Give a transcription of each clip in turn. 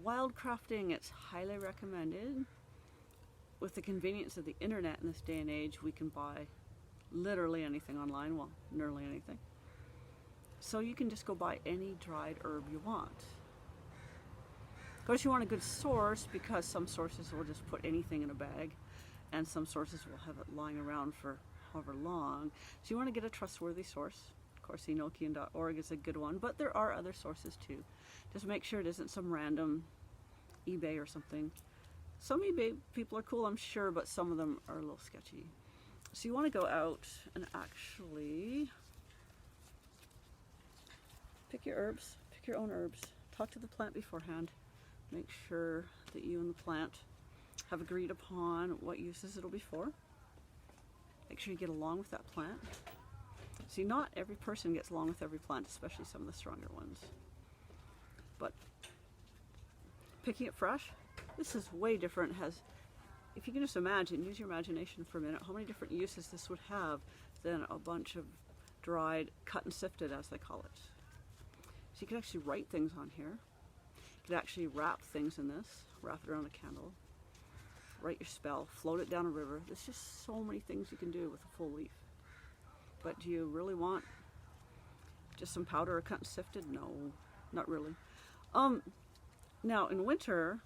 Wildcrafting, it's highly recommended. With the convenience of the internet in this day and age, we can buy literally anything online, well, nearly anything. So you can just go buy any dried herb you want. Of course, you want a good source, because some sources will just put anything in a bag, and some sources will have it lying around for however long. So you want to get a trustworthy source. Of course, Enochian.org is a good one, but there are other sources too. Just make sure it isn't some random eBay or something. Some eBay people are cool, I'm sure, but some of them are a little sketchy. So you want to go out and actually pick your herbs, pick your own herbs. Talk to the plant beforehand. Make sure that you and the plant have agreed upon what uses it'll be for. Make sure you get along with that plant. See, not every person gets along with every plant, especially some of the stronger ones. But picking it fresh, this is way different. It has, if you can just imagine, use your imagination for a minute, how many different uses this would have than a bunch of dried, cut and sifted, as they call it. So you can actually write things on here. You can actually wrap things in this, wrap it around a candle, write your spell, float it down a river. There's just so many things you can do with a full leaf. But do you really want just some powder or cut and sifted? No, not really. Now in winter,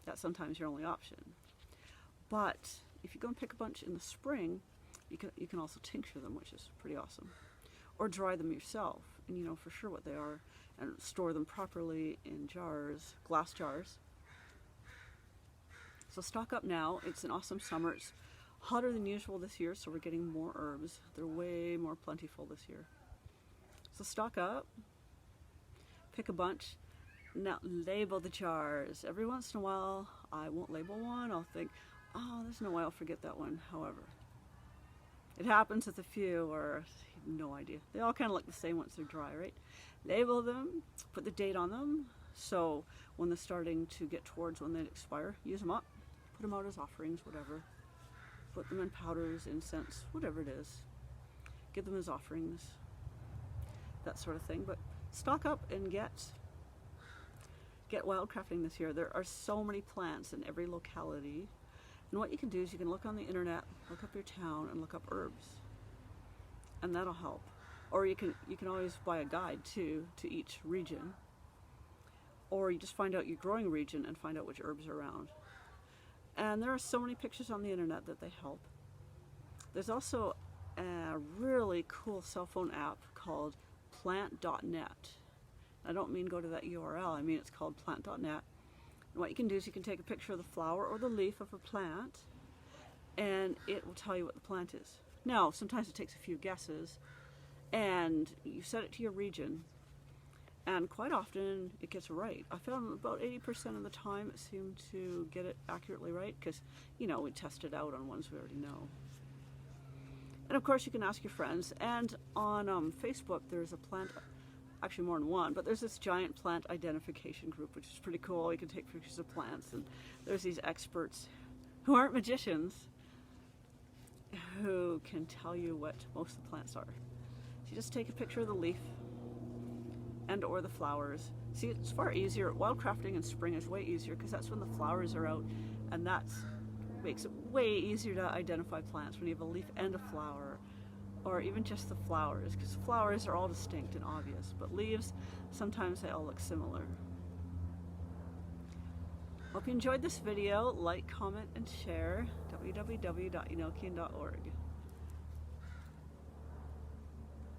that's sometimes your only option. But if you go and pick a bunch in the spring, you can also tincture them, which is pretty awesome. Or dry them yourself, and you know for sure what they are, and store them properly in jars, glass jars. So stock up now. It's an awesome summer. It's hotter than usual this year, so we're getting more herbs. They're way more plentiful this year. So stock up, pick a bunch. Now label the jars. Every once in a while, I won't label one. I'll think, oh, there's no way I'll forget that one. However, it happens with a few, or no idea. They all kind of look the same once they're dry, right? Label them, put the date on them, so when they're starting to get towards when they expire, use them up, put them out as offerings, whatever. Put them in powders, incense, whatever it is. Give them as offerings, that sort of thing. But stock up and get wildcrafting this year. There are so many plants in every locality. And what you can do is you can look on the internet, look up your town, and look up herbs. And that'll help. Or you can always buy a guide too, to each region. Or you just find out your growing region and find out which herbs are around. And there are so many pictures on the internet that they help. There's also a really cool cell phone app called plant.net. I don't mean go to that URL, I mean it's called plant.net. And what you can do is you can take a picture of the flower or the leaf of a plant, and it will tell you what the plant is. Now, sometimes it takes a few guesses, and you set it to your region, and quite often it gets right. I found about 80% of the time it seemed to get it accurately right, because, you know, we test it out on ones we already know. And of course you can ask your friends, and on Facebook there's a plant, actually more than one, but there's this giant plant identification group, which is pretty cool. You can take pictures of plants, and there's these experts who aren't magicians who can tell you what most of the plants are. So you just take a picture of the leaf and or the flowers. See, it's far easier. Wildcrafting in spring is way easier because that's when the flowers are out, and that makes it way easier to identify plants when you have a leaf and a flower, or even just the flowers, because flowers are all distinct and obvious, but leaves, sometimes they all look similar. Hope you enjoyed this video. Like, comment, and share. www.Enochian.org.